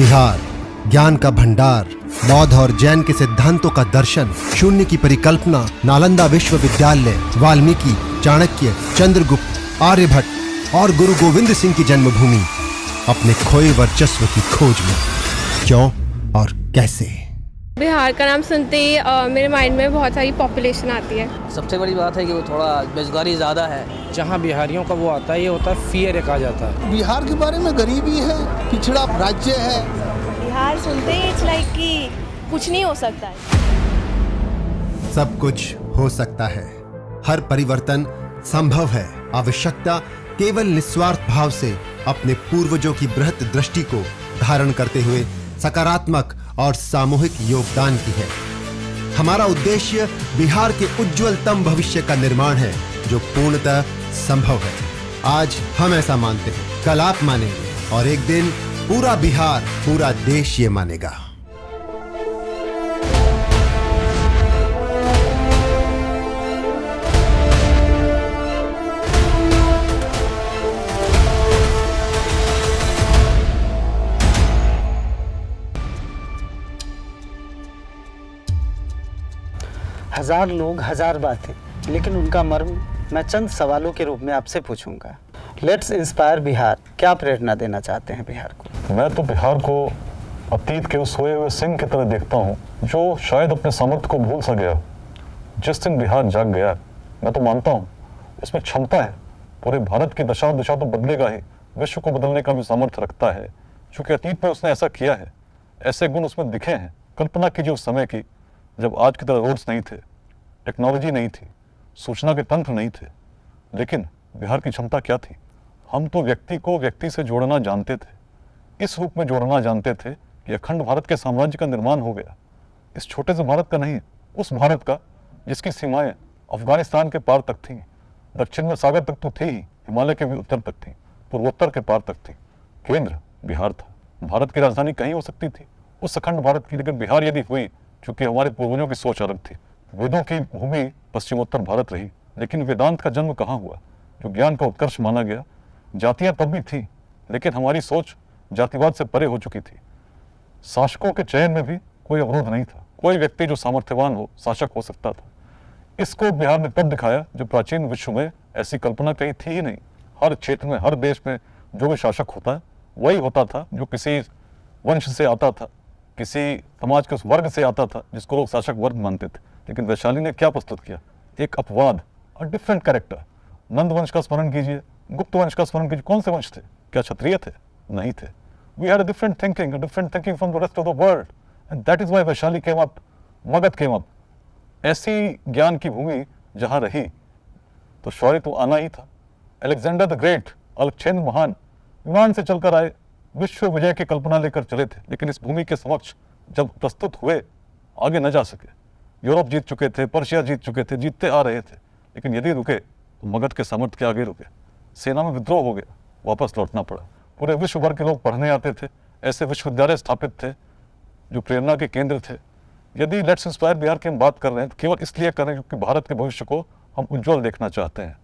बिहार ज्ञान का भंडार, बौद्ध और जैन के सिद्धांतों का दर्शन, शून्य की परिकल्पना, नालंदा विश्वविद्यालय, वाल्मीकि, चाणक्य, चंद्रगुप्त, आर्यभट्ट और गुरु गोविंद सिंह की जन्मभूमि, अपने खोए वर्चस्व की खोज में। क्यों और कैसे? बिहार का नाम सुनते ही मेरे माइंड में बहुत सारी पॉपुलेशन आती है। सबसे बड़ी बात है कि वो थोड़ा बेरोजगारी ज़्यादा है। जहाँ बिहारियों का वो आता है, ये होता है फियर एक आ जाता है। बिहार के बारे में गरीबी है, पिछड़ा राज्य है। बिहार सुनते ही इट्स लाइक कि कुछ नहीं हो सकता है। सब कुछ हो सकता है, हर परिवर्तन संभव है। आवश्यकता केवल निस्वार्थ भाव से अपने पूर्वजों की बृहत दृष्टि को धारण करते हुए सकारात्मक और सामूहिक योगदान की है। हमारा उद्देश्य बिहार के उज्जवलतम भविष्य का निर्माण है, जो पूर्णतः संभव है। आज हम ऐसा मानते हैं, कल आप मानेंगे और एक दिन पूरा बिहार, पूरा देश ये मानेगा। हजार लोग, हजार बातें, लेकिन उनका मर्म मैं चंद सवालों के रूप में आपसे पूछूंगा। Let's inspire Bihar. क्या प्रेरणा देना चाहते हैं बिहार को? मैं तो बिहार को अतीत के उस सोए हुए सिंह की तरह देखता हूँ, जो शायद अपने सामर्थ्य को भूल सा गया। जिस दिन बिहार जाग गया, मैं तो मानता हूँ इसमें क्षमता है। पूरे भारत की दशा दिशा तो बदलेगा ही, विश्व को बदलने का भी सामर्थ्य रखता है, क्योंकि अतीत में उसने ऐसा किया है। ऐसे गुण उसमें दिखे हैं। कल्पना कीजिए उस समय की, जब आज की तरह रोड्स नहीं थे, टेक्नोलॉजी नहीं थी, सूचना के तंत्र नहीं थे, लेकिन बिहार की क्षमता क्या थी? हम तो व्यक्ति को व्यक्ति से जोड़ना जानते थे, इस रूप में जोड़ना जानते थे कि अखंड भारत के साम्राज्य का निर्माण हो गया। इस छोटे से भारत का नहीं, उस भारत का जिसकी सीमाएं अफगानिस्तान के पार तक थीं, दक्षिण में सागर तक तो थी ही, हिमालय के भी उत्तर तक थी, पूर्वोत्तर के पार तक थी। केंद्र बिहार था। भारत की राजधानी कहीं हो सकती थी उस अखंड भारत की, लेकिन बिहार यदि हुई, चूंकि हमारे पूर्वजों की सोच अलग थी। वेदों की भूमि पश्चिमोत्तर भारत रही, लेकिन वेदांत का जन्म कहाँ हुआ, जो ज्ञान का उत्कर्ष माना गया? जातियां तब भी थी, लेकिन हमारी सोच जातिवाद से परे हो चुकी थी। शासकों के चयन में भी कोई अवरोध नहीं था। कोई व्यक्ति जो सामर्थ्यवान हो, शासक हो सकता था। इसको बिहार ने तब दिखाया जब प्राचीन विश्व में ऐसी कल्पना कहीं थी ही नहीं। हर क्षेत्र में, हर देश में जो भी शासक होता है, वही होता था जो किसी वंश से आता था, किसी समाज के उस वर्ग से आता था जिसको लोग शासक वर्ग मानते थे। लेकिन वैशाली ने क्या प्रस्तुत किया? एक अपवाद, अ डिफरेंट कैरेक्टर। नंद वंश का स्मरण कीजिए, गुप्त वंश का स्मरण कीजिए। कौन से वंश थे? क्या क्षत्रिय थे? नहीं थे। We had a different thinking from the rest of the world, and that is why Vaishali came up, Magadh came up. ऐसी ज्ञान की भूमि जहां रही तो शौर्य तो आना ही था। अलेक्जेंडर द ग्रेट, अलेक्जेंडर महान, विमान से चलकर आए, विश्व विजय की कल्पना लेकर चले थे, लेकिन इस भूमि के समक्ष जब प्रस्तुत हुए, आगे न जा सके। यूरोप जीत चुके थे, पर्शिया जीत चुके थे, जीतते आ रहे थे, लेकिन यदि रुके तो मगध के सामर्थ्य के आगे रुके। सेना में विद्रोह हो गया, वापस लौटना पड़ा। पूरे विश्व भर के लोग पढ़ने आते थे। ऐसे विश्वविद्यालय स्थापित थे जो प्रेरणा के केंद्र थे। यदि लेट्स इंस्पायर बिहार की हम बात कर रहे हैं तो केवल इसलिए कर रहे हैं क्योंकि भारत के भविष्य को हम उज्जवल देखना चाहते हैं।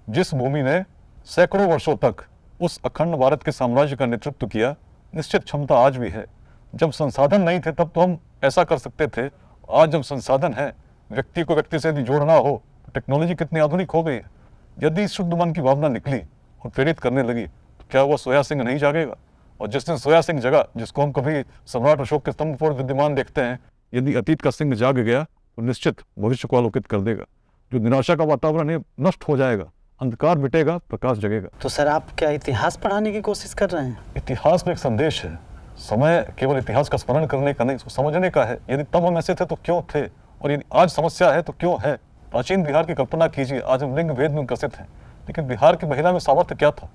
जिस भूमि ने सैकड़ों वर्षों तक उस अखंड भारत के साम्राज्य का नेतृत्व किया, निश्चित क्षमता आज भी है। जब संसाधन नहीं थे तब तो हम ऐसा कर सकते थे। आज जब संसाधन है, व्यक्ति को व्यक्ति से यदि जोड़ना हो, तो टेक्नोलॉजी कितनी आधुनिक हो गई है। यदि शुद्ध मन की भावना निकली और प्रेरित करने लगी, तो क्या वो सोया सिंह नहीं जागेगा? और जिस दिन सोया सिंह जगा, जिसको हम कभी सम्राट अशोक के स्तंभ पर विद्यमान देखते हैं, यदि अतीत का सिंह जाग गया तो निश्चित भविष्य को आलोकित कर देगा। जो निराशा का वातावरण है नष्ट हो जाएगा, अंधकार मिटेगा, प्रकाश जगेगा। तो सर, आप क्या इतिहास पढ़ाने की कोशिश कर रहे हैं? इतिहास में एक संदेश है। समय केवल इतिहास का स्मरण करने का नहीं, उसको समझने का है। यदि तब हम ऐसे थे तो क्यों थे, और यदि आज समस्या है तो क्यों है। प्राचीन बिहार की कल्पना कीजिए, आज हम लिंग भेद में ग्रसित हैं, लेकिन बिहार की महिला में सामर्थ्य क्या था?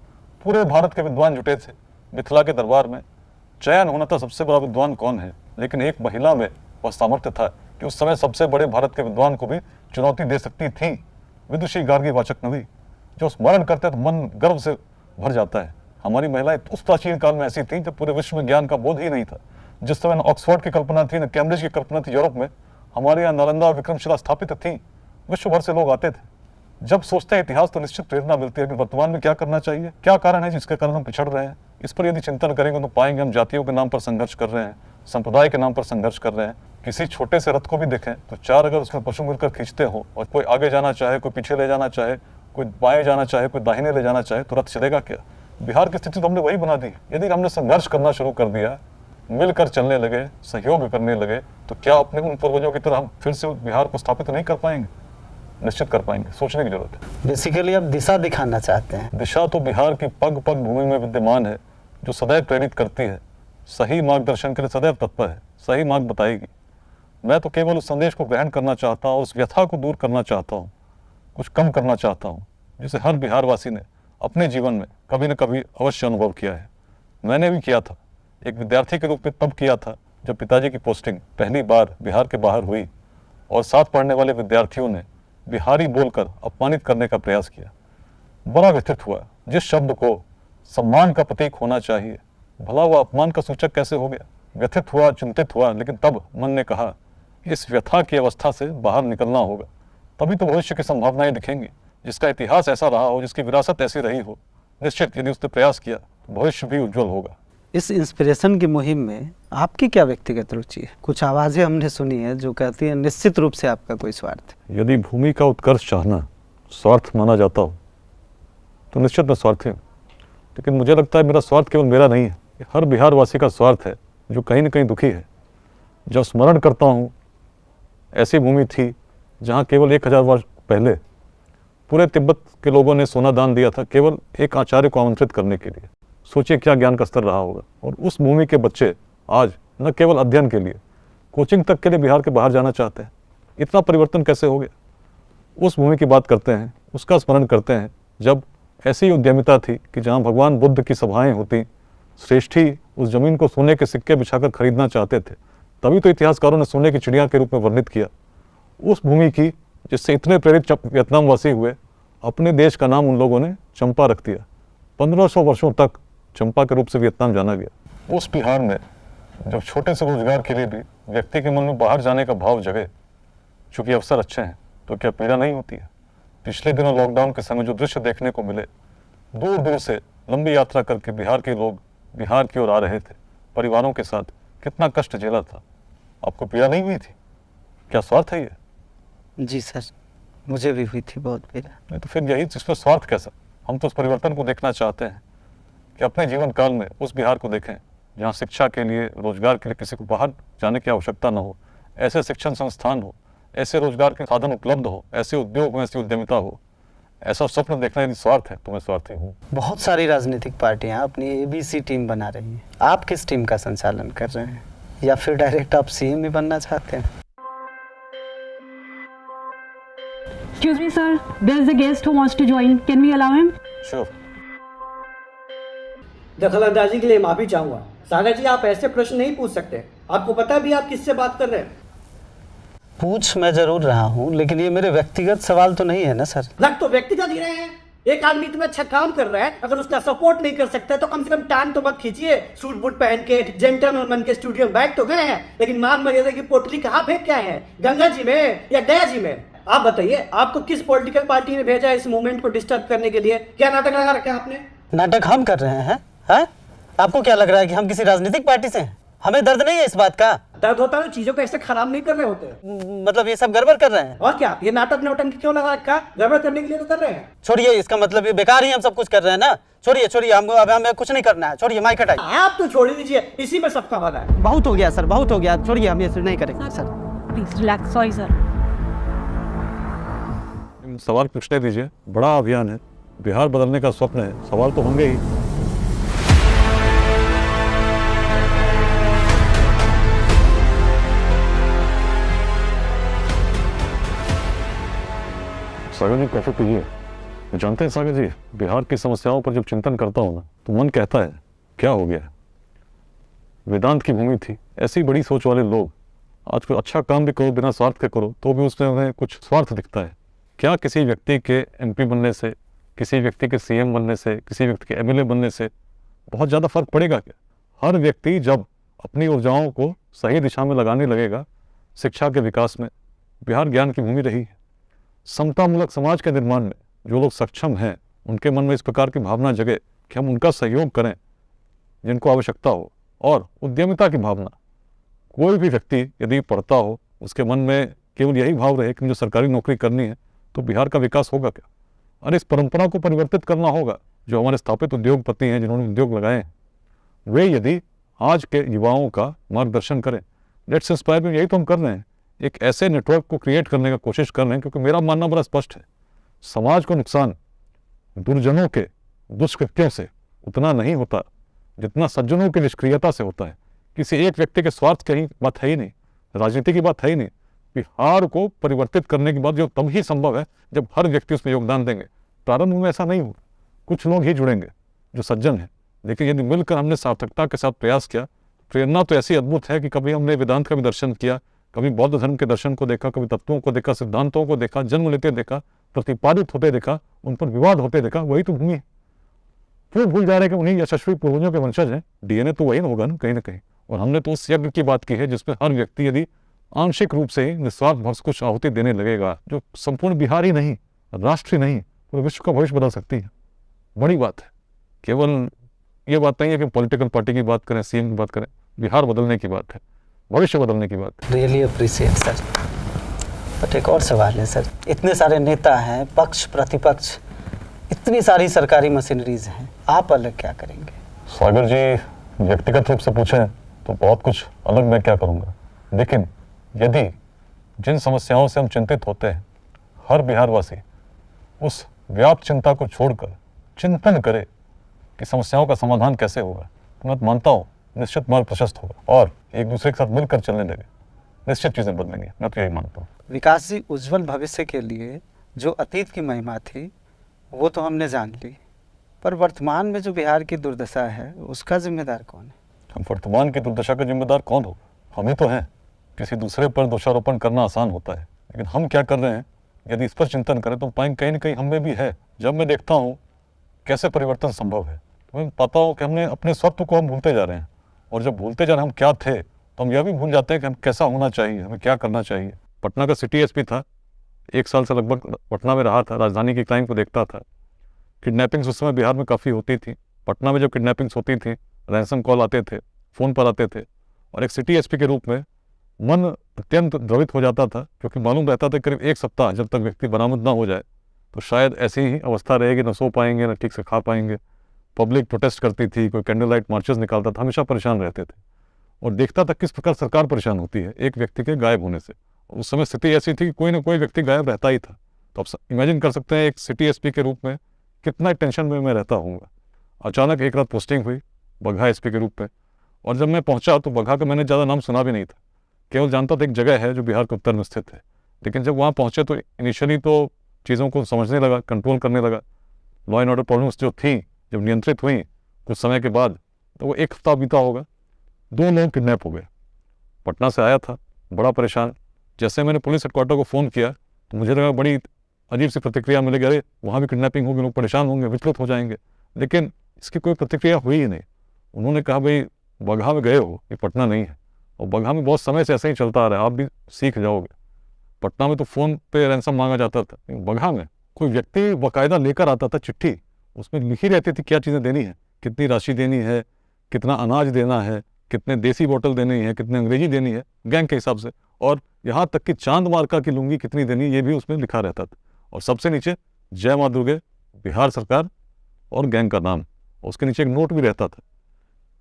पूरे भारत के विद्वान जुटे थे मिथिला के दरबार में। चयन होना था सबसे बड़ा विद्वान कौन है, लेकिन एक महिला में वह सामर्थ्य था कि उस समय सबसे बड़े भारत के विद्वान को भी चुनौती दे सकती थी। विदुषी गार्गी वाचक नवी, जो स्मरण करते तो मन गर्व से भर जाता है। हमारी महिलाएं उस प्राचीन काल में ऐसी थीं जब पूरे विश्व में ज्ञान का बोध ही नहीं था। जिस समय न ऑक्सफोर्ड की कल्पना थी, न कैम्ब्रिज की कल्पना थी यूरोप में, हमारे यहाँ नालंदा और विक्रमशिला स्थापित थी। विश्व भर से लोग आते थे। जब सोचते हैं इतिहास तो निश्चित प्रेरणा मिलती है, लेकिन वर्तमान में क्या करना चाहिए, क्या कारण है जिसके कारण हम पिछड़ रहे हैं, इस पर यदि चिंतन करेंगे तो पाएंगे हम जातियों के नाम पर संघर्ष कर रहे हैं, संप्रदाय के नाम पर संघर्ष कर रहे हैं। किसी छोटे से रथ को भी देखें तो चार अगर उसमें पशु मिलकर खींचते हो और कोई आगे जाना चाहे, कोई पीछे ले जाना चाहे, कोई बाएं जाना चाहे, कोई दाहिने ले जाना चाहे, तो रथ चलेगा क्या? बिहार की स्थिति तो हमने वही बना दी। यदि हमने संघर्ष करना शुरू कर दिया, मिलकर चलने लगे, सहयोग करने लगे, तो क्या अपने उन पूर्वजों की तरह हम फिर से बिहार को स्थापित नहीं कर पाएंगे? निश्चित कर पाएंगे, सोचने की जरूरत है। बेसिकली आप दिशा दिखाना चाहते हैं। दिशा तो बिहार की पग पग भूमि में विद्यमान है, जो सदैव प्रेरित करती है, सही मार्गदर्शन के लिए सदैव तत्पर है, सही मार्ग बताएगी। मैं तो केवल उस संदेश को ग्रहण करना चाहता हूँ, उस व्यथा को दूर करना चाहता हूँ, कुछ कम करना चाहता हूँ, जिसे हर बिहारवासी ने अपने जीवन में कभी न कभी अवश्य अनुभव किया है। मैंने भी किया था, एक विद्यार्थी के रूप में तब किया था जब पिताजी की पोस्टिंग पहली बार बिहार के बाहर हुई और साथ पढ़ने वाले विद्यार्थियों ने बिहारी बोलकर अपमानित करने का प्रयास किया। बड़ा व्यथित हुआ। जिस शब्द को सम्मान का प्रतीक होना चाहिए, भला वह अपमान का सूचक कैसे हो गया? व्यथित हुआ, चिंतित हुआ, लेकिन तब मन ने कहा इस व्यथा की अवस्था से बाहर निकलना होगा, तभी तो भविष्य की संभावनाएं दिखेंगी। जिसका इतिहास ऐसा रहा हो, जिसकी विरासत ऐसी रही हो, निश्चित यदि उसने प्रयास किया तो भविष्य भी उज्जवल होगा। इस इंस्पिरेशन की मुहिम में आपकी क्या व्यक्तिगत रुचि है? कुछ आवाज़ें हमने सुनी है जो कहती हैं निश्चित रूप से आपका कोई स्वार्थ है। यदि भूमि का उत्कर्ष चाहना स्वार्थ माना जाता हो तो निश्चित मैं स्वार्थी हूँ, लेकिन मुझे लगता है मेरा स्वार्थ केवल मेरा नहीं है, ये हर बिहारवासी का स्वार्थ है जो कहीं न कहीं दुखी है। जब स्मरण करता हूँ, ऐसी भूमि थी जहाँ केवल 1000 वर्ष पहले पूरे तिब्बत के लोगों ने सोना दान दिया था केवल एक आचार्य को आमंत्रित करने के लिए। सोचिए क्या ज्ञान का स्तर रहा होगा। और उस भूमि के बच्चे आज न केवल अध्ययन के लिए, कोचिंग तक के लिए बिहार के बाहर जाना चाहते हैं। इतना परिवर्तन कैसे हो गया? उस भूमि की बात करते हैं, उसका स्मरण करते हैं जब ऐसी उद्यमिता थी कि जहाँ भगवान बुद्ध की सभाएं होती, श्रेष्ठी उस जमीन को सोने के सिक्के बिछाकर खरीदना चाहते थे। तभी तो इतिहासकारों ने सोने की चिड़िया के रूप में वर्णित किया उस भूमि की, जिससे इतने प्रेरित वियतनाम वासी हुए। अपने देश का नाम उन लोगों ने चंपा रख दिया। 1500 वर्षों तक चंपा के रूप से वियतनाम जाना गया। उस बिहार में जब छोटे से रोजगार के लिए भी व्यक्ति के मन में बाहर जाने का भाव जगे, चूंकि अवसर अच्छे हैं, तो क्या पीड़ा नहीं होती है? पिछले दिनों लॉकडाउन के समय जो दृश्य देखने को मिले, दूर दूर से लंबी यात्रा करके बिहार के लोग बिहार की ओर आ रहे थे परिवारों के साथ, कितना कष्ट झेला था। आपको पीड़ा नहीं हुई थी? क्या स्वार्थ है ये? जी सर, मुझे भी हुई थी बहुत पीड़ा। नहीं तो फिर यही, इसमें स्वार्थ कैसा? हम तो उस परिवर्तन को देखना चाहते हैं कि अपने जीवन काल में उस बिहार को देखें जहाँ शिक्षा के लिए, रोजगार के लिए किसी को बाहर जाने की आवश्यकता न हो, ऐसे शिक्षण संस्थान हो, ऐसे रोजगार के साधन उपलब्ध हो, ऐसे उद्योग हो, ऐसी उद्यमिता हो। ऐसा स्वप्न देखना यदि स्वार्थ है तो मैं स्वार्थी हूँ। बहुत सारी राजनीतिक पार्टियां अपनी ABC टीम बना रही हैं। आप किस टीम का संचालन कर रहे हैं, या फिर डायरेक्ट आप CM ही बनना चाहते हैं? Excuse me, sir. There is a guest who wants to join. Can we allow him? Sure. दखलंदाजी के लिए माफी चाहूंगा। सागर जी, आप ऐसे प्रश्न नहीं पूछ सकते। आपको पता भी आप किससे बात कर रहे हैं? पूछ मैं जरूर रहा हूँ, लेकिन ये मेरे व्यक्तिगत सवाल तो नहीं है ना सर। लग तो व्यक्तिगत ही रहे हैं। एक आदमी इतना अच्छा काम कर रहा है, अगर उसका सपोर्ट नहीं कर सकता तो कम से कम टांग तो मत खींचिए। सूट बूट पहन के जेंटलमैन बन के स्टूडियो में बैठ तो गए हैं, लेकिन मान मर्यादा की पोटली कहाँ फेंक के आए हैं? गंगा जी में या दया जी में? आप बताइए, आपको किस पॉलिटिकल पार्टी ने भेजा इस मूवमेंट को डिस्टर्ब करने के लिए? क्या नाटक लगा रखा है आपने? नाटक हम कर रहे हैं? हैं? आपको क्या लग रहा है कि हम किसी राजनीतिक पार्टी से हैं? हमें दर्द नहीं है इस बात का। दर्द होता है, चीजों को ऐसे खराब नहीं कर रहे होते। मतलब ये सब गड़बड़ कर रहे हैं? और क्या, ये नाटक नौटंकी क्यों लगा रखा? गड़बड़ करने के लिए तो कर रहे हैं। छोड़िए, इसका मतलब ये बेकार ही हम सब कुछ कर रहे हैं ना। छोड़िए छोड़िए, हमको अब हमें कुछ नहीं करना है। छोड़िए, माइक हटाइए। आप तो छोड़ दीजिए, इसी में सबका भला है। बहुत हो गया सर, बहुत हो गया। छोड़िए, हम ये नहीं करेंगे sir. Please relax. Sorry, sir. सवाल पूछने दीजिए। बड़ा अभियान है, बिहार बदलने का स्वप्न है, सवाल तो होंगे ही। सागर जी, कॉफी पीजिए। जानते हैं सागर जी, बिहार की समस्याओं पर जब चिंतन करता हूँ ना, तो मन कहता है क्या हो गया। वेदांत की भूमि थी, ऐसी बड़ी सोच वाले लोग आज कोई अच्छा काम भी करो बिना स्वार्थ के करो तो भी उसमें उन्हें कुछ स्वार्थ दिखता है। क्या किसी व्यक्ति के MP बनने से, किसी व्यक्ति के CM बनने से, किसी व्यक्ति के MLA बनने से बहुत ज़्यादा फर्क पड़ेगा क्या? हर व्यक्ति जब अपनी ऊर्जाओं को सही दिशा में लगाने लगेगा, शिक्षा के विकास में, बिहार ज्ञान की भूमि रही है, समतामूलक समाज के निर्माण में जो लोग सक्षम हैं, उनके मन में इस प्रकार की भावना जगे कि हम उनका सहयोग करें जिनको आवश्यकता हो, और उद्यमिता की भावना। कोई भी व्यक्ति यदि पढ़ता हो, उसके मन में केवल यही भाव रहे कि मुझे सरकारी नौकरी करनी है, तो बिहार का विकास होगा क्या? और इस परंपरा को परिवर्तित करना होगा। जो हमारे स्थापित उद्योगपति हैं, जिन्होंने उद्योग लगाए हैं, वे यदि आज के युवाओं का मार्गदर्शन करें, लेट्स इंस्पायर में यही तो हम कर रहे हैं, एक ऐसे नेटवर्क को क्रिएट करने का कोशिश कर रहे हैं। क्योंकि मेरा मानना बड़ा स्पष्ट है, समाज को नुकसान दुर्जनों के दुष्कृत्यों से उतना नहीं होता जितना सज्जनों की निष्क्रियता से होता है। किसी एक व्यक्ति के स्वार्थ की ही बात है ही नहीं, राजनीति की बात है ही नहीं। बिहार को परिवर्तित करने की बात जो तब ही संभव है जब हर व्यक्ति उसमें योगदान देंगे। प्रारंभ में ऐसा नहीं होगा, कुछ लोग ही जुड़ेंगे जो सज्जन हैं, लेकिन यदि मिलकर हमने सार्थकता के साथ प्रयास किया, प्रेरणा तो ऐसी अद्भुत है कि कभी हमने वेदांत का भी दर्शन किया, कभी बौद्ध धर्म के दर्शन को देखा, कभी तत्वों को देखा, सिद्धांतों को देखा, जन्म लेते देखा, प्रतिपादित होते देखा, उन पर विवाद होते देखा। वही तो भूमि है। फिर भूल जा रहे हैं कि उन्हीं यशस्वी पूर्वजों के वंशज हैं। डीएनए तो वही होगा ना कहीं ना कहीं। और हमने तो उस यज्ञ की बात की है जिसमें हर व्यक्ति यदि आंशिक रूप से निस्वार्थ भाव से कुछ आहुति देने लगेगा, जो संपूर्ण बिहार ही नहीं, राष्ट्र ही नहीं, पूरे विश्व का भविष्य बदल सकती है। बड़ी बात है। केवल ये बात नहीं है कि पॉलिटिकल पार्टी की बात करें, सीएम की बात करें, बिहार बदलने की बात है, भविष्य बदलने की बात है। Really appreciate sir. बट एक और सवाल है सर, इतने सारे नेता हैं, पक्ष प्रतिपक्ष, इतनी सारी सरकारी मशीनरीज हैं, आप अलग क्या करेंगे? सागर जी व्यक्तिगत रूप से पूछें तो बहुत कुछ अलग मैं क्या करूँगा, लेकिन यदि जिन समस्याओं से हम चिंतित होते हैं, हर बिहारवासी उस व्याप्त चिंता को छोड़कर चिंतन करे कि समस्याओं का समाधान कैसे होगा, तो मैं मानता हूँ निश्चित मार्ग प्रशस्त होगा और एक दूसरे के साथ मिलकर चलने लगे, निश्चित चीज़ें बदलेंगी। मैं तो यही मानता हूँ। विकास जी, उज्जवल भविष्य के लिए जो अतीत की महिमा थी वो तो हमने जान ली, पर वर्तमान में जो बिहार की दुर्दशा है उसका जिम्मेदार कौन है? हम वर्तमान की दुर्दशा का जिम्मेदार कौन हो? हम ही तो हैं। किसी दूसरे पर दोषारोपण करना आसान होता है, लेकिन हम क्या कर रहे हैं यदि इस पर चिंतन करें तो पाएंगे कहीं ना कहीं हम में भी है। जब मैं देखता हूँ कैसे परिवर्तन संभव है, तो मैं पाता हूँ कि हमने अपने स्वत्व को हम भूलते जा रहे हैं, और जब भूलते जा रहे हैं हम क्या थे, तो हम यह भी भूल जाते हैं कि हम कैसा होना चाहिए, हमें क्या करना चाहिए। पटना का सिटी एसपी था, 1 साल से लगभग पटना में रहा था, राजधानी की क्राइम को देखता था। किडनैपिंग्स उस समय बिहार में काफ़ी होती थी। पटना में जब किडनैपिंग्स होती थी, रैंसम कॉल आते थे, फ़ोन पर आते थे, और एक सिटी एसपी के रूप में मन अत्यंत द्रवित हो जाता था, क्योंकि मालूम रहता था करीब 1 सप्ताह जब तक व्यक्ति बरामद ना हो जाए तो शायद ऐसी ही अवस्था रहेगी, न सो पाएंगे, न ठीक से खा पाएंगे। पब्लिक प्रोटेस्ट करती थी, कोई कैंडल लाइट मार्चेस निकालता था, हमेशा परेशान रहते थे, और देखता था किस प्रकार सरकार परेशान होती है एक व्यक्ति के गायब होने से। उस समय स्थिति ऐसी थी कि कोई ना कोई व्यक्ति गायब रहता ही था। तो आप इमेजिन कर सकते हैं एक सिटी एसपी के रूप में कितना टेंशन में मैं रहता हूँगा। अचानक एक रात पोस्टिंग हुई बगहा एसपी के रूप में, और जब मैं पहुँचा तो बगहा का मैंने ज़्यादा नाम सुना भी नहीं था, केवल जानता था एक जगह है जो बिहार के उत्तर में स्थित है। लेकिन जब वहाँ पहुँचे तो इनिशियली तो चीज़ों को समझने लगा, कंट्रोल करने लगा। लॉ एंड ऑर्डर प्रॉब्लम्स जो थी जब नियंत्रित हुई कुछ समय के बाद, तो वो 1 हफ्ता बीता होगा, 2 लोग किडनैप हो गए। पटना से आया था बड़ा परेशान। जैसे मैंने पुलिस हेडक्वार्टर को फ़ोन किया तो मुझे लगा बड़ी अजीब सी प्रतिक्रिया मिलेगी, अरे वहाँ भी किडनैपिंग होगी, लोग परेशान होंगे, विचलित हो जाएंगे। लेकिन इसकी कोई प्रतिक्रिया हुई ही नहीं। उन्होंने कहा भाई बगहा में गए हो, ये पटना नहीं है, और बगहा में बहुत समय से ऐसे ही चलता आ रहा है, आप भी सीख जाओगे। पटना में तो फ़ोन पे रैंसम मांगा जाता था, बगहा में कोई व्यक्ति बाकायदा लेकर आता था चिट्ठी, उसमें लिखी रहती थी क्या चीज़ें देनी है, कितनी राशि देनी है, कितना अनाज देना है, कितने देसी बोतल देनी है, कितने अंग्रेजी देनी है गैंग के हिसाब से, और यहाँ तक कि चांद मार्का की लुंगी कितनी देनी ये भी उसमें लिखा रहता था। और सबसे नीचे जय माँ दुर्गे, बिहार सरकार और गैंग का नाम, और उसके नीचे एक नोट भी रहता था।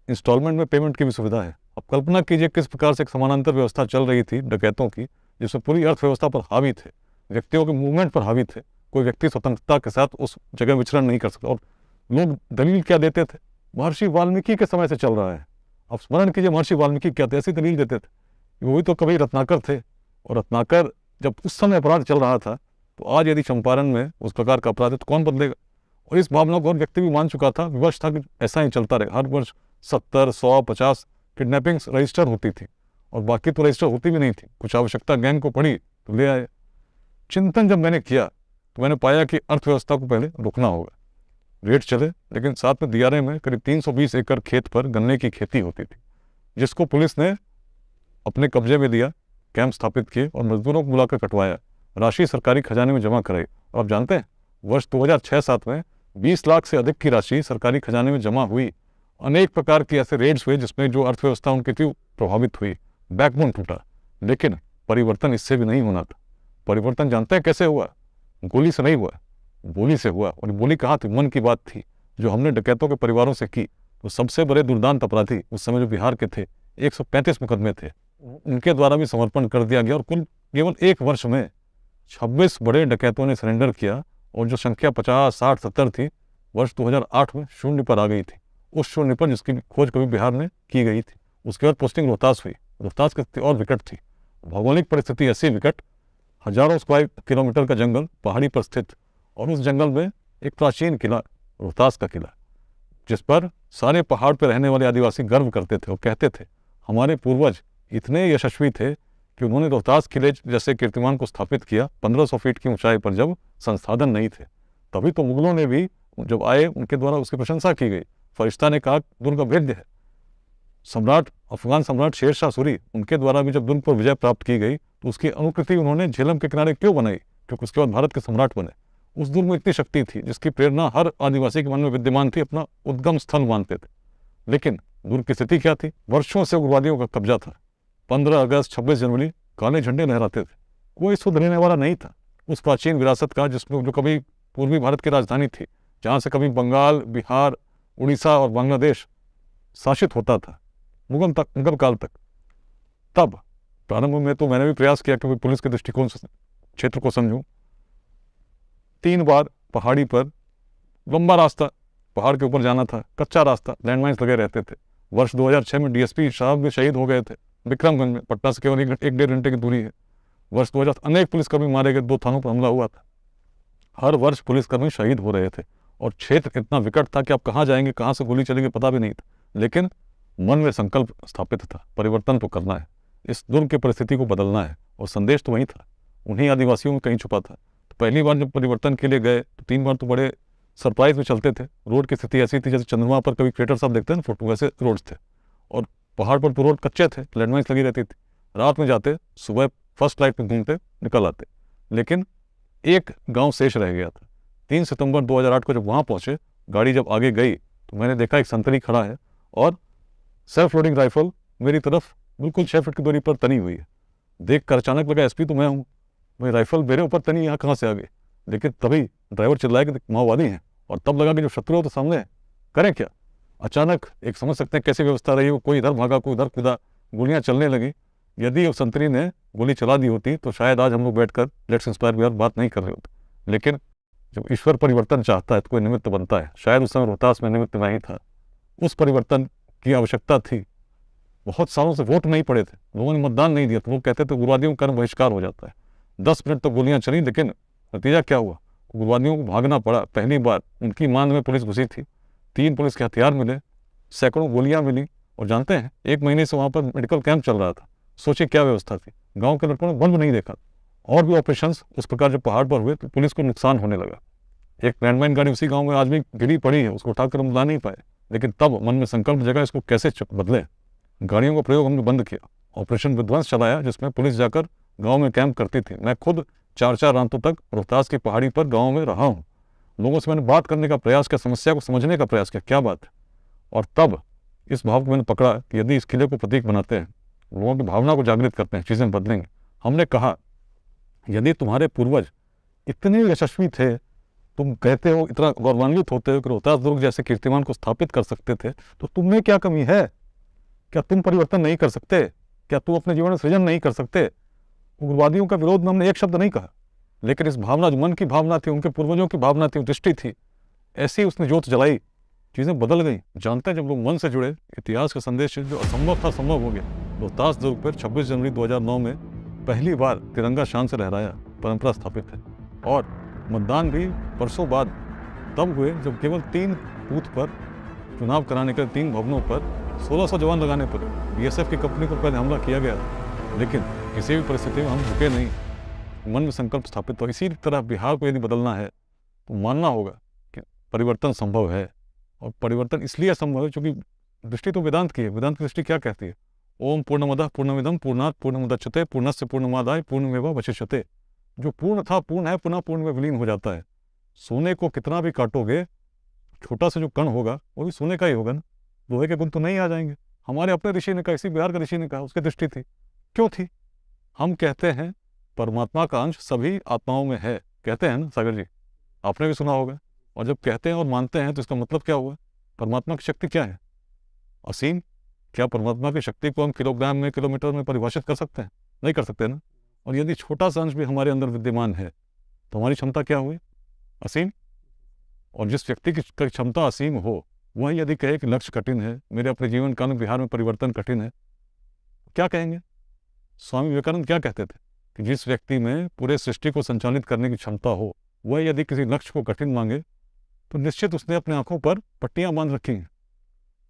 इंस्टॉलमेंट में पेमेंट की भी सुविधा है। अब कल्पना कीजिए किस प्रकार से एक समानांतर व्यवस्था चल रही थी डकैतों की, जिसमें पूरी अर्थव्यवस्था पर हावी थे, व्यक्तियों के मूवमेंट पर हावी थे। कोई व्यक्ति स्वतंत्रता के साथ उस जगह विचरण नहीं कर सकता। और लोग दलील क्या देते थे, महर्षि वाल्मीकि के समय से चल रहा है। अब स्मरण कीजिए महर्षि वाल्मीकि क्या थे, ऐसी दलील देते थे। वही तो कभी रत्नाकर थे, और रत्नाकर जब उस समय अपराध चल रहा था, तो आज यदि चंपारण में उस प्रकार का अपराध है तो कौन बदलेगा। और इस भावना को और व्यक्ति भी मान चुका था, विवश था कि ऐसा ही चलता रहे। हर वर्ष 70, 100, 50 किडनैपिंग्स रजिस्टर होती थी, और बाकी तो रजिस्टर होती भी नहीं थी। कुछ आवश्यकता गैंग को पड़ी तो ले आए। चिंतन जब मैंने किया तो मैंने पाया कि अर्थव्यवस्था को पहले रोकना होगा। रेट चले, लेकिन साथ में दियारे में करीब 320 एकड़ खेत पर गन्ने की खेती होती थी, जिसको पुलिस ने अपने कब्जे में लिया, कैंप स्थापित किए और मजदूरों को बुलाकर कटवाया। राशि सरकारी खजाने में जमा कराई। और आप जानते हैं वर्ष 2006-7 में 20 लाख से अधिक की राशि सरकारी खजाने में जमा हुई। अनेक प्रकार के ऐसे रेड्स हुए जिसमें जो अर्थव्यवस्था उनकी थी प्रभावित हुई, बैकबोन टूटा। लेकिन परिवर्तन इससे भी नहीं होना था। परिवर्तन जानते हैं कैसे हुआ? गोली से नहीं हुआ, बोली से हुआ। और बोली कहाँ थी? मन की बात थी, जो हमने डकैतों के परिवारों से की। तो सबसे बड़े दुर्दांत अपराधी उस समय जो बिहार के थे, 135 मुकदमे थे, उनके द्वारा भी समर्पण कर दिया गया। और कुल केवल 1 वर्ष में 26 बड़े डकैतों ने सरेंडर किया। और जो संख्या 50, 60, 70 थी, वर्ष 2008 में शून्य पर आ गई थी। उस शून्य पर जिसकी खोज कभी बिहार में की गई थी। उसके बाद पोस्टिंग रोहतास हुई। रोहतास की स्थिति और विकट थी। भौगोलिक परिस्थिति ऐसी विकट, हजारों स्क्वायर किलोमीटर का जंगल पहाड़ी पर स्थित, और उस जंगल में एक प्राचीन किला, रोहतास का किला, जिस पर सारे पहाड़ पर रहने वाले आदिवासी गर्व करते थे और कहते थे हमारे पूर्वज इतने यशस्वी थे कि उन्होंने रोहतास किले जैसे कीर्तिमान को स्थापित किया 1500 फीट की ऊंचाई पर, जब संसाधन नहीं थे। तभी तो मुगलों ने भी जब आए उनके द्वारा उसकी प्रशंसा की गई। फरिश्ता ने कहा दुर्ग अभेद्य है। सम्राट, अफगान सम्राट शेर शाह सूरी, उनके द्वारा भी जब दुर्ग पर विजय प्राप्त की गई तो उसकी अनुकृति उन्होंने झेलम के किनारे क्यों बनाई? क्योंकि उसके बाद भारत के सम्राट बने। उस दुर्ग में इतनी शक्ति थी जिसकी प्रेरणा हर आदिवासी के मन में विद्यमान थी, अपना उद्गम स्थल मानते थे। लेकिन दुर्ग की स्थिति क्या थी? वर्षों से उग्रवादियों का कब्जा था। 15 अगस्त, 26 जनवरी काले झंडे लहराते थे। कोई सुध लेने वाला नहीं था उस प्राचीन विरासत का, जिसमें जो कभी पूर्वी भारत की राजधानी थी, जहाँ से कभी बंगाल, बिहार, उड़ीसा और बांग्लादेश शासित होता था मुगल काल तक। तब प्रारंभ में तो मैंने भी प्रयास किया कि पुलिस के दृष्टिकोण से क्षेत्र को समझूं। 3 बार पहाड़ी पर लंबा रास्ता, पहाड़ के ऊपर जाना था, कच्चा रास्ता, लैंडमाइंस लगे रहते थे। वर्ष 2006 में डीएसपी साहब भी शहीद हो गए थे विक्रमगंज में, पटना से केवल 1-1.5 घंटे की दूरी है। वर्ष 2000 अनेक पुलिसकर्मी मारे गए, 2 थानों पर हमला हुआ था। हर वर्ष पुलिसकर्मी शहीद हो रहे थे और क्षेत्र इतना विकट था कि आप कहाँ जाएंगे, कहाँ से गोली चलेगी पता भी नहीं था। लेकिन मन में संकल्प स्थापित था, परिवर्तन तो करना है, इस दुर्ग की परिस्थिति को बदलना है। और संदेश तो वही था, उन्हीं आदिवासियों में कहीं छुपा था। तो पहली बार जब परिवर्तन के लिए गए तो 3 बार तो बड़े सरप्राइज में चलते थे। रोड की स्थिति ऐसी थी जैसे चंद्रमा पर कभी क्रेटर साहब देखते हैं ना फोटो, वैसे रोड्स थे। और पहाड़ पर तो रोड कच्चे थे, लैंडमाइंस लगी रहती थी। रात में जाते, सुबह फर्स्ट लाइट में घूमते, निकल आते। लेकिन एक गांव शेष रह गया था। 3 सितंबर 2008 को जब वहां पहुंचे, गाड़ी जब आगे गई तो मैंने देखा एक संतरी खड़ा है और सेल्फ लोडिंग राइफल मेरी तरफ बिल्कुल 6 फीट की दूरी पर तनी हुई है। देख कर अचानक लगा एसपी तो मैं हूँ, भाई राइफल मेरे ऊपर तनी, यहाँ कहाँ से आ गई? लेकिन तभी ड्राइवर चिल्लाया कि माओवादी हैं, और तब लगा कि जो शत्रु हो तो सामने है, करें क्या? अचानक एक समझ सकते हैं कैसी व्यवस्था रही, वो कोई इधर भागा, कोई उधर कूदा, गोलियां चलने लगी। यदि उस संतरी ने गोली चला दी होती तो शायद आज हम लोग बैठकर लेट्स इंस्पायर बिहार बात नहीं कर रहे होते। लेकिन जब ईश्वर परिवर्तन चाहता है तो कोई निमित्त बनता है। शायद उस समय रोहतास में निमित्त नहीं था, उस परिवर्तन की आवश्यकता थी। बहुत सालों से वोट नहीं पड़े थे, लोगों ने मतदान नहीं दिया, तो लोग कहते थे उग्रवादियों का बहिष्कार हो जाता है। 10 मिनट तक गोलियां चली, लेकिन नतीजा क्या हुआ? उग्रवादियों को भागना पड़ा। पहली बार उनकी मान में पुलिस घुसी थी, 3 पुलिस के हथियार मिले, सैकड़ों गोलियां मिली। और जानते हैं 1 महीने से वहाँ पर मेडिकल कैंप चल रहा था। सोचिए क्या व्यवस्था थी। गाँव के लड़कों ने बंद नहीं देखा। और भी ऑपरेशंस उस प्रकार जब पहाड़ पर हुए तो पुलिस को नुकसान होने लगा। एक लैंडमाइन गाड़ी उसी गाँव में आज भी गिरी पड़ी है, उसको उठाकर हम ला नहीं पाए। लेकिन तब मन में संकल्प जगा इसको कैसे बदले। गाड़ियों का प्रयोग हमने बंद किया, ऑपरेशन विध्वंस चलाया, जिसमें पुलिस जाकर गांव में कैंप करती थी। मैं खुद 4-4 रातों तक रोहतास की पहाड़ी पर गांव में रहा हूं। लोगों से मैंने बात करने का प्रयास किया, समस्या को समझने का प्रयास किया, क्या बात है। और तब इस भाव को मैंने पकड़ा कि यदि इस किले को प्रतीक बनाते हैं, लोगों की भावना को जागृत करते हैं, चीज़ें बदलेंगे। हमने कहा यदि तुम्हारे पूर्वज इतने यशस्वी थे, तुम कहते हो, इतना गौरवान्वित होते हो कि रोहतास दुर्ग जैसे कीर्तिमान को स्थापित कर सकते थे, तो तुम में क्या कमी है? क्या तुम परिवर्तन नहीं कर सकते? क्या तुम अपने जीवन में सृजन नहीं कर सकते? उग्रवादियों का विरोध में हमने एक शब्द नहीं कहा, लेकिन इस भावना, जो मन की भावना थी, उनके पूर्वजों की भावना थी, दृष्टि थी, ऐसी उसने जोत जलाई, चीज़ें बदल गई। जानते हैं जब लोग मन से जुड़े, इतिहास का संदेश जो असंभव था संभव हो गया। रोहतास दुर्ग पर 26 जनवरी 2009 में पहली बार तिरंगा शान से लहराया, परंपरा स्थापित है। और मतदान भी परसों बाद तब हुए जब केवल 3 बूथ पर चुनाव कराने के 3 भवनों पर 1600 जवान लगाने पर बीएसएफ की कंपनी पर पहले हमला किया गया। लेकिन किसी भी परिस्थिति में हम रुके नहीं, मन में संकल्प स्थापित हो। इसी तरह बिहार को यदि बदलना है तो मानना होगा कि परिवर्तन संभव है। और परिवर्तन इसलिए असंभव है क्योंकि दृष्टि तो वेदांत की है। वेदांत की दृष्टि क्या कहती है? ओम पूर्णमदः पूर्णमिदं पूर्णात् पूर्णमुदच्यते पूर्णस्य पूर्णमादाय पूर्णमेवावशिष्यते। जो पूर्ण था पूर्ण है, पुनः पूर्ण में विलीन हो जाता है। सोने को कितना भी काटोगे, छोटा सा जो कण होगा वो भी सोने का ही होगा ना, लोहे के गुण तो नहीं आ जाएंगे। हमारे अपने ऋषि ने कहा, इसी बिहार का ऋषि ने कहा, उसकी दृष्टि थी। क्यों थी? हम कहते हैं परमात्मा का अंश सभी आत्माओं में है, कहते हैं ना सागर जी, आपने भी सुना होगा। और जब कहते हैं और मानते हैं तो इसका मतलब क्या हुआ? परमात्मा की शक्ति क्या है? असीम। क्या परमात्मा की शक्ति को हम किलोग्राम में, किलोमीटर में परिभाषित कर सकते हैं? नहीं कर सकते ना। और यदि छोटा सा अंश भी हमारे अंदर विद्यमान है तो हमारी क्षमता क्या हुई? असीम। और जिस व्यक्ति की क्षमता असीम हो, वह यदि कहे कि लक्ष्य कठिन है, मेरे अपने जीवन काल में बिहार में परिवर्तन कठिन है, क्या कहेंगे? स्वामी विवेकानंद क्या कहते थे कि जिस व्यक्ति में पूरे सृष्टि को संचालित करने की क्षमता हो, वह यदि किसी लक्ष्य को कठिन मांगे तो निश्चित उसने अपने आंखों पर पट्टियां बांध रखी हैं।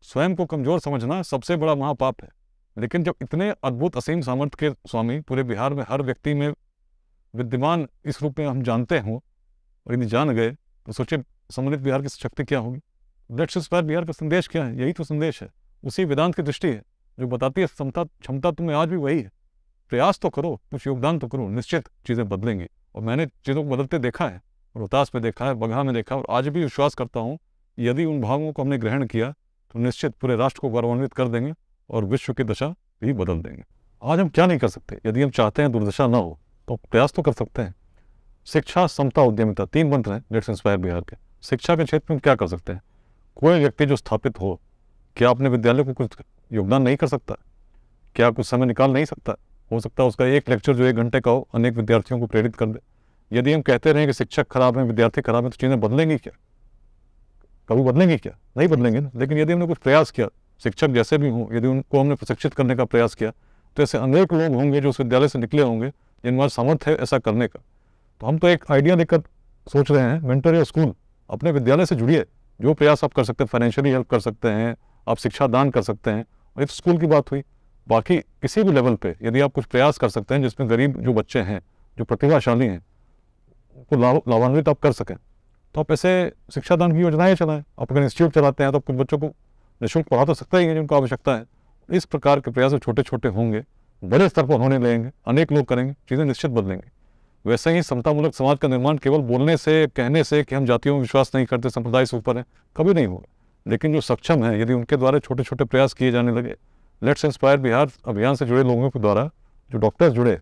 स्वयं को कमजोर समझना सबसे बड़ा महापाप है। लेकिन जब इतने अद्भुत असीम सामर्थ्य के स्वामी पूरे बिहार में हर व्यक्ति में विद्यमान इस रूप में हम जानते हों और यदि जान गए तो सोचिए सम्मिलित बिहार की शक्ति क्या होगी। लेट्स इंस्पायर बिहार का संदेश क्या है? यही तो संदेश है, उसी वेदांत की दृष्टि है जो बताती है क्षमता तुम्हें आज भी वही है। प्रयास तो करो, कुछ योगदान तो करो, निश्चित चीज़ें बदलेंगी। और मैंने चीज़ों को बदलते देखा है, रोहतास में देखा है, बगहा में देखा, और आज भी विश्वास करता हूँ यदि उन भावों को हमने ग्रहण किया तो निश्चित पूरे राष्ट्र को गौरवान्वित कर देंगे और विश्व की दशा भी बदल देंगे। आज हम क्या नहीं कर सकते? यदि हम चाहते हैं दुर्दशा ना हो तो प्रयास तो कर सकते हैं। शिक्षा, समता, उद्यमिता, 3 मंत्र हैं लेट्स इंस्पायर बिहार के। शिक्षा के क्षेत्र में क्या कर सकते हैं? कोई व्यक्ति जो स्थापित हो, क्या अपने विद्यालय को कुछ योगदान नहीं कर सकता? क्या कुछ समय निकाल नहीं सकता? हो सकता है उसका एक लेक्चर जो 1 घंटे का हो, अनेक विद्यार्थियों को प्रेरित कर दे। यदि हम कहते रहें कि शिक्षक खराब हैं, विद्यार्थी खराब हैं, तो चीज़ें बदलेंगी क्या? कभी बदलेंगी क्या? नहीं बदलेंगे ना। लेकिन यदि हमने कुछ प्रयास किया, शिक्षक जैसे भी हों, यदि उनको हमने प्रशिक्षित करने का प्रयास किया, तो ऐसे अनेक लोग होंगे जो उस विद्यालय से निकले होंगे जिनमें सामर्थ्य है ऐसा करने का। तो हम तो एक आइडिया लेकर सोच रहे हैं, मेंटर या स्कूल, अपने विद्यालय से जुड़िए। जो प्रयास आप कर सकते हैं, फाइनेंशियली हेल्प कर सकते हैं, आप शिक्षा दान कर सकते हैं, और ये तो स्कूल की बात हुई। बाकी किसी भी लेवल पे यदि आप कुछ प्रयास कर सकते हैं जिसमें गरीब जो बच्चे हैं, जो प्रतिभाशाली हैं, उनको लाभान्वित आप कर सकें, तो आप ऐसे शिक्षादान की योजनाएं चलाएं। आप अगर इंस्टीट्यूट चलाते हैं तो कुछ बच्चों को निःशुल्क पढ़ा तो सकता ही है जिनको आवश्यकता है। इस प्रकार के प्रयास छोटे छोटे होंगे, बड़े स्तर पर होने लगेंगे, अनेक लोग करेंगे, चीज़ें निश्चित बदलेंगी। वैसे ही समतामूलक समाज का निर्माण केवल बोलने से, कहने से कि हम जातियों में विश्वास नहीं करते, संप्रदाय से ऊपर है, कभी नहीं होगा। लेकिन जो सक्षम है, यदि उनके द्वारा छोटे छोटे प्रयास किए जाने लगे, लेट्स इंस्पायर बिहार अभियान से जुड़े लोगों के द्वारा जो डॉक्टर्स जुड़े,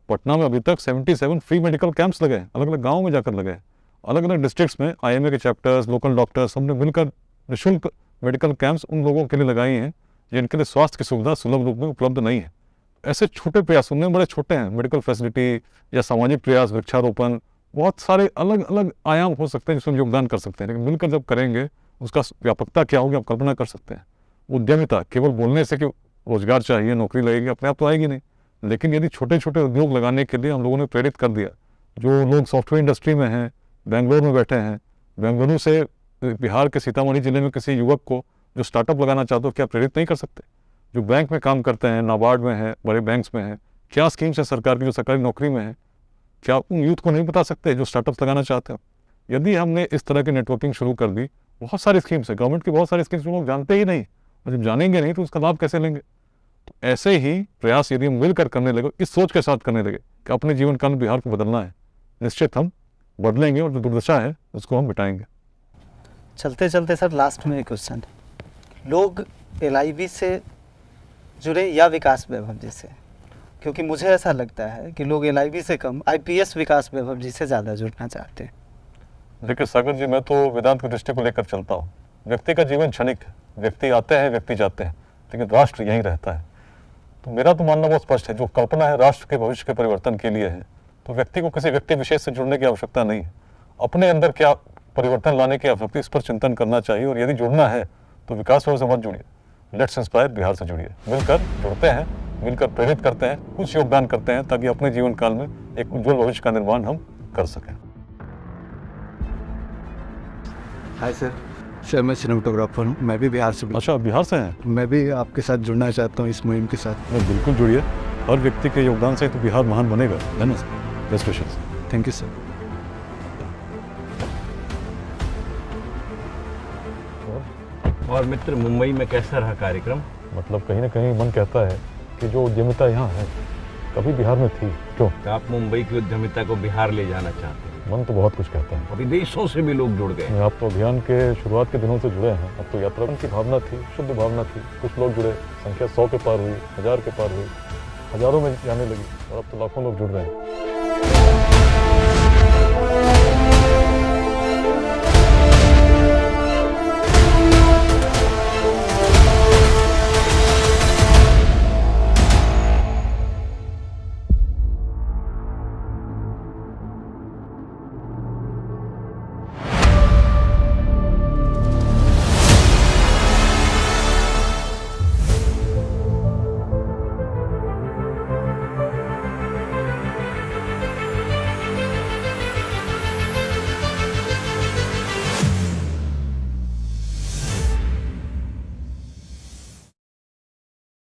पटना में अभी तक 77 फ्री मेडिकल कैंप्स लगे हैं, अलग अलग गाँव में जाकर लगे हैं, अलग अलग डिस्ट्रिक्ट्स में IMA के चैप्टर्स, लोकल डॉक्टर्स, हमने मिलकर निःशुल्क मेडिकल कैंप्स उन लोगों के लिए लगाई हैं जिनके लिए स्वास्थ्य की सुविधा सुलभ रूप में उपलब्ध नहीं है। ऐसे छोटे प्रयास, उनमें बड़े छोटे हैं, मेडिकल फैसिलिटी या सामाजिक प्रयास, वृक्षारोपण, बहुत सारे अलग अलग आयाम हो सकते हैं जिसमें योगदान कर सकते हैं। लेकिन मिलकर जब करेंगे उसका व्यापकता क्या होगी आप कल्पना कर सकते हैं। उद्यमिता, केवल बोलने से कि रोजगार चाहिए, नौकरी लगेगी, अपने आप तो आएगी नहीं। लेकिन यदि छोटे छोटे उद्योग लगाने के लिए हम लोगों ने प्रेरित कर दिया, जो लोग सॉफ्टवेयर इंडस्ट्री में हैं, बेंगलोर में बैठे हैं, बेंगलुरु से बिहार के सीतामढ़ी जिले में किसी युवक को जो स्टार्टअप लगाना चाहते हो, क्या प्रेरित नहीं कर सकते? जो बैंक में काम करते हैं, नाबार्ड में है, बड़े बैंक्स में है, क्या स्कीम्स है सरकार की, जो सरकारी नौकरी में है, क्या उन यूथ को नहीं बता सकते जो स्टार्टअप्स लगाना चाहते हो? यदि हमने इस तरह की नेटवर्किंग शुरू कर दी, बहुत सारी स्कीम्स है, गवर्नमेंट की बहुत सारी स्कीम्स लोग जानते ही नहीं, और जब जानेंगे नहीं तो उसका लाभ कैसे लेंगे? तो ऐसे ही प्रयास यदि हम मिलकर करने लगे, इस सोच के साथ करने लगे कि अपने जीवन काल में बिहार को बदलना है, निश्चित हम बदलेंगे और जो दुर्दशा है उसको हम मिटाएंगे। चलते चलते सर लास्ट में एक क्वेश्चन, लोग LIV से जुड़े या विकास वैभव जी से? क्योंकि मुझे ऐसा लगता है कि लोग LIV से कम IPS विकास वैभव जी से ज़्यादा जुड़ना चाहते हैं। देखिए सागर जी, मैं तो वेदांत की दृष्टि को लेकर चलता हूँ। व्यक्ति का जीवन क्षणिक है, व्यक्ति आते हैं, व्यक्ति जाते हैं, लेकिन राष्ट्र यहीं रहता है। तो मेरा तो मानना बहुत स्पष्ट है, जो कल्पना है राष्ट्र के भविष्य के परिवर्तन के लिए है, तो व्यक्ति को किसी व्यक्ति विशेष से जुड़ने की आवश्यकता नहीं है। अपने अंदर क्या परिवर्तन लाने की आवश्यकता, इस पर चिंतन करना चाहिए। और यदि जुड़ना है तो विकास से मत जुड़िए, लेट्स इंस्पायर बिहार से जुड़िए। मिलकर जुड़ते हैं, मिलकर प्रेरित करते हैं, कुछ योगदान करते हैं, ताकि अपने जीवन काल में एक उज्जवल भविष्य का निर्माण हम कर सकें। हाय सर, मैं सिनेमेटोग्राफर हूँ, मैं भी बिहार से। अच्छा, बिहार से हैं? मैं भी आपके साथ जुड़ना चाहता हूँ इस मुहिम के साथ। बिल्कुल जुड़िए, हर व्यक्ति के योगदान से तो बिहार महान बनेगा, है ना? Best wishes. Thank you sir. और मित्र, मुंबई में कैसा रहा कार्यक्रम? मतलब कहीं ना कहीं मन कहता है कि जो उद्यमिता यहाँ है कभी बिहार में थी, क्यों? आप मुंबई की उद्यमिता को बिहार ले जाना चाहते हैं। मन तो बहुत कुछ कहता है। विदेशों से भी लोग जुड़ गए। आप तो अभियान के शुरुआत के दिनों से जुड़े हैं। अब तो यात्रा की भावना थी, शुद्ध भावना थी। कुछ लोग जुड़े, संख्या 100 के पार हुई, 1000 के पार हुई, हजारों में जाने लगी और अब तो लाखों लोग जुड़ रहे हैं।